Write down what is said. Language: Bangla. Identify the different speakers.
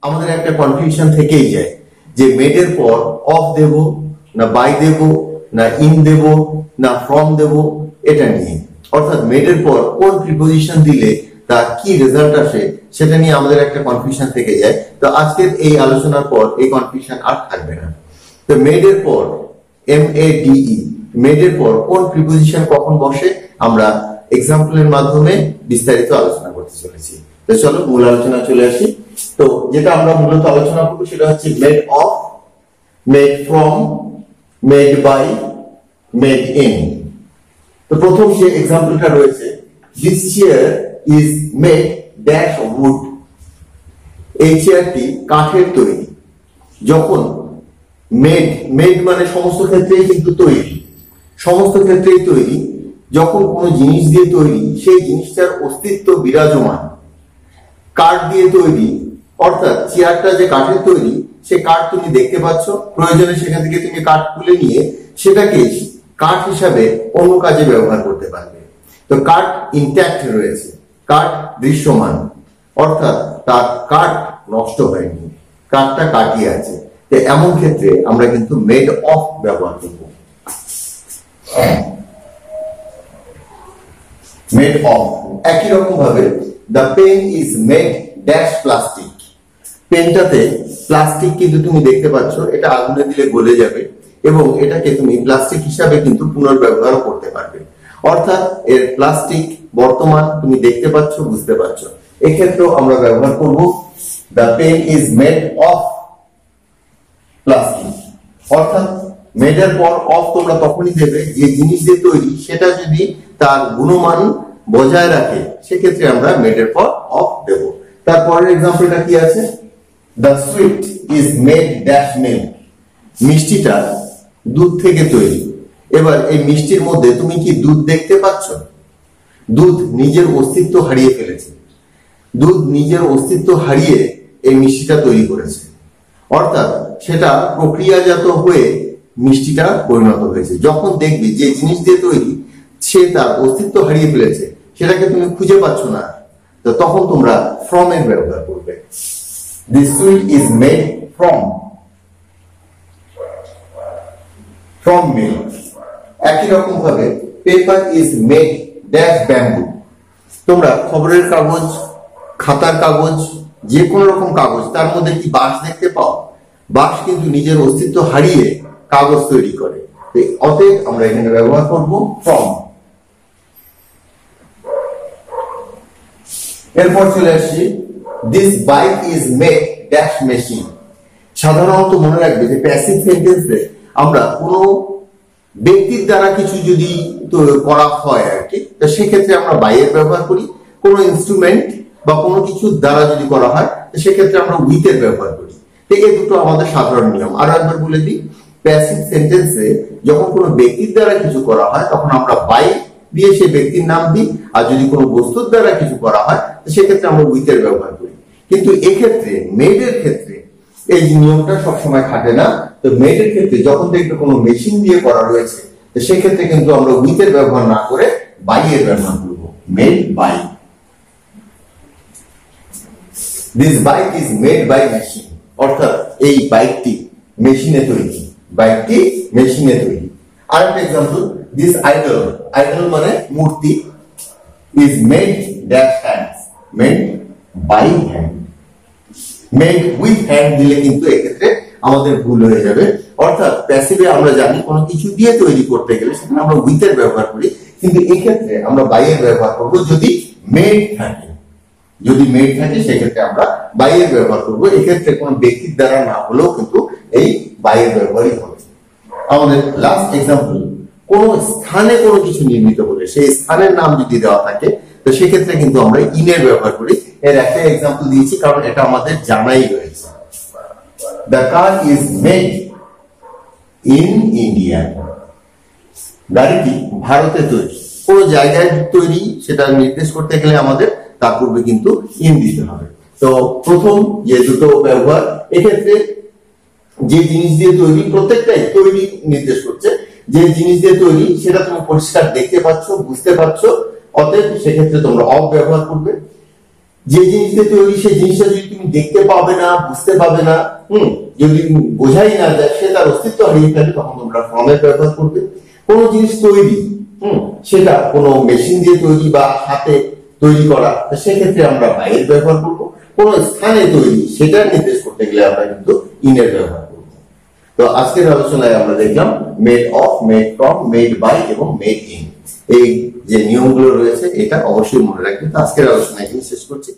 Speaker 1: আমাদের একটা কনফিউশন থেকেই যায় যে মেড এর পর অফ দেব না বাই দেব না ইন দেব না ফ্রম দেব এটা নিয়ে, অর্থাৎ মেড এর পর কোন প্রিপোজিশন দিলে তার কি রেজাল্ট আসে সেটা নিয়ে আমাদের একটা কনফিউশন থেকে যায়। তো আজকের এই আলোচনার পর এই কনফিউশন আর থাকবে না। তো মেড এর পর MADE মেড এর পর কোন প্রিপোজিশন কখন বসে আমরা এক্সাম্পলের মাধ্যমে বিস্তারিত আলোচনা করতে চলেছি। তো চলো মূল আলোচনা চলে আসি। তো যেটা আমরা মূলত আলোচনা করব সেটা হচ্ছে made of, made from, made by, made in. তো প্রথম যে এক্সাম্পলটা রয়েছে, this chair is made dash wood. এই চেয়ারটি কাঠের তৈরি। যখন মেড মেড মানে সমস্ত ক্ষেত্রেই কিন্তু তৈরি, সমস্ত ক্ষেত্রেই তৈরি। যখন কোনো জিনিস দিয়ে তৈরি সেই জিনিসটার অস্তিত্ব বিরাজমান, কাঠ দিয়ে তৈরি, অর্থাৎ চেয়ারটা যে কাঠের তৈরি সে কাঠ তুমি দেখতে পাচ্ছ, প্রয়োজনে সেখান থেকে তুমি কাঠ তুলে নিয়ে সেটাকে কাঠ হিসাবে অন্য কাজে ব্যবহার করতে পারবে। তো কাঠ ইনট্যাক্ট রয়েছে, কাঠ দৃশ্যমান, অর্থাৎ তার কাঠ নষ্ট হয়নি, কাঠটা কাটিয়ে আছে। তো এমন ক্ষেত্রে আমরা কিন্তু মেড অফ ব্যবহার করব। মেড অফ একই রকম ভাবে the pen is made dash plastic. পেনটাতে প্লাস্টিক কিন্তু তুমি দেখতে পাচ্ছ, এটা আগুনে দিলে গলে যাবে এবং এটাকে তুমি প্লাস্টিক হিসাবে কিন্তু পুনর্ব্যবহার করতে পারবে। অর্থাৎ এর প্লাস্টিক বর্তমান তুমি দেখতে পাচ্ছ, বুঝতে পারছো। এক্ষেত্রেও আমরা ব্যবহার করব the pen is made of plastic. অর্থাৎ মেড এর পর অফ তোমরা তখনই দেবে যে জিনিস দিয়ে তৈরি সেটা যদি তার গুণমান বজায় রাখে, সেক্ষেত্রে আমরা মেড এর পর অফ দেব। তারপরের এক্সাম্পলটা কি আছে, the sweet is made dash milk. মিষ্টিটা দুধ থেকে তৈরি। এবার এই মিষ্টির মধ্যে তুমি কি দুধ দেখতে পাচ্ছ? দুধ নিজের অস্তিত্ব হারিয়ে ফেলেছে, দুধ নিজের অস্তিত্ব হারিয়ে এই মিষ্টিটা তৈরি করেছে, অর্থাৎ সেটা প্রক্রিয়াজাত হয়ে মিষ্টিটা পরিণত হয়েছে। যখন দেখবে যে জিনিস দিয়ে তৈরি সে তার অস্তিত্ব হারিয়ে ফেলেছে, সেটাকে তুমি খুঁজে পাচ্ছ না, তো তখন তোমরা ফ্রম এর ব্যবহার করবে। This sweet is made from milk. একই রকম ভাবে paper is made dash bamboo. তোমরা খবরের কাগজ, খাতার কাগজ, যে কোনো রকম কাগজ, তার মধ্যে কি বাঁশ দেখতে পাও? বাঁশ কিন্তু নিজের অস্তিত্ব হারিয়ে কাগজ তৈরি করে। অতএব আমরা এখানে ব্যবহার করব ফ্রম। এরপর চলে আসছি, this bike is made dash machine. সাধারণত মনে রাখবে যে প্যাসিভ সেন্টেন্সে আমরা কোনো ব্যক্তির দ্বারা কিছু যদি করা হয় আর কি, তো সেক্ষেত্রে আমরা বাই এর ব্যবহার করি। কোনো ইনস্ট্রুমেন্ট বা কোনো কিছু দ্বারা যদি করা হয় তো সেক্ষেত্রে আমরা উইথ এর ব্যবহার করি। তো এই দুটো আমাদের সাধারণ নিয়ম। আরো একবার বলে দিই, প্যাসিভ সেন্টেন্সে যখন কোনো ব্যক্তির দ্বারা কিছু করা হয় তখন আমরা বাই দিয়ে সেই ব্যক্তির নাম দিই, আর যদি কোনো বস্তুর দ্বারা কিছু করা হয় তো সেক্ষেত্রে আমরা উইথ এর ব্যবহার করি। কিন্তু এক্ষেত্রে মেড এর ক্ষেত্রে এই নিয়মটা সবসময় খাটে না। তো মেড এর ক্ষেত্রে যখন দেখবে কোনো মেশিন দিয়ে করা রয়েছে তো সেক্ষেত্রে কিন্তু আমরা উইথ এর ব্যবহার না করে বাই এর ব্যবহার করব, made by. This bike is made by machine, অর্থাৎ এই বাইকটি মেশিনে তৈরি, বাইকটি মেশিনে তৈরি। আরেকটা এক্সাম্পল, দিস আইডল, আইডল মানে মূর্তি, is made dash hands, made by hand. Made with hand দিলে কিন্তু এক্ষেত্রে আমাদের ভুল হয়ে যাবে। অর্থাৎ প্যাসিভে আমরা জানি কোনো কিছু দিয়ে তৈরি করতে গেলে সেখানে আমরা উইথ এর ব্যবহার করি, কিন্তু এক্ষেত্রে আমরা বাই এর ব্যবহার করব যদি মেড থাকে। যদি মেড থাকে সেক্ষেত্রে আমরা বাই এর ব্যবহার করব। এক্ষেত্রে কোনো ব্যক্তির দ্বারা না হলেও কিন্তু এই বাই এর ব্যবহারই হবে। আমাদের লাস্ট এক্সাম্পল, কোন স্থানে কোনো কিছু নির্মিত হলে সেই স্থানের নাম যদি দেওয়া থাকে তো সেক্ষেত্রে কিন্তু আমরা ইন এর ব্যবহার করি। এর একটা এক্সাম্পল দিয়েছি কারণ এটা আমাদের জানাই রয়েছে। The car is made in India. গাড়িটি ভারতে তৈরি। কোন জায়গায় তৈরি সেটা নির্দেশ করতে গেলে আমাদের তার পূর্বে কিন্তু ইন দিতে হবে। তো প্রথম যে দুটো ব্যবহার, এক্ষেত্রে যে জিনিস দিয়ে তৈরি প্রত্যেকটাই তৈরি নির্দেশ করছে। যে জিনিস দিয়ে তৈরি সেটা তুমি পরিষ্কার দেখতে পাচ্ছ, বুঝতে পারছো, অতএব সেক্ষেত্রে তোমরা অফ ব্যবহার করবে। যে জিনিস দিয়ে তৈরি সেই জিনিসটা যদি তুমি দেখতে পাবে না, বুঝতে পাবে না, যদি বোঝাই না যায়, সে তার অস্তিত্ব হারিয়ে ফেলে, তখন তোমরা ফ্রমের ব্যবহার করবে। কোন জিনিস তৈরি, সেটা কোনো মেশিন দিয়ে তৈরি বা হাতে তৈরি করা, সেক্ষেত্রে আমরা বাইয়ের ব্যবহার করব। কোন স্থানে তৈরি সেটা নির্দেশ করতে গেলে আমরা কিন্তু ইনের ব্যবহার করব। তো আজকের আলোচনায় আমরা দেখলাম made of, made from, made by এবং মেড ইন। এই যে নিয়মগুলো রয়েছে এটা অবশ্যই মনে রাখবেন। আজকের আলোচনা এখানে শেষ করছি।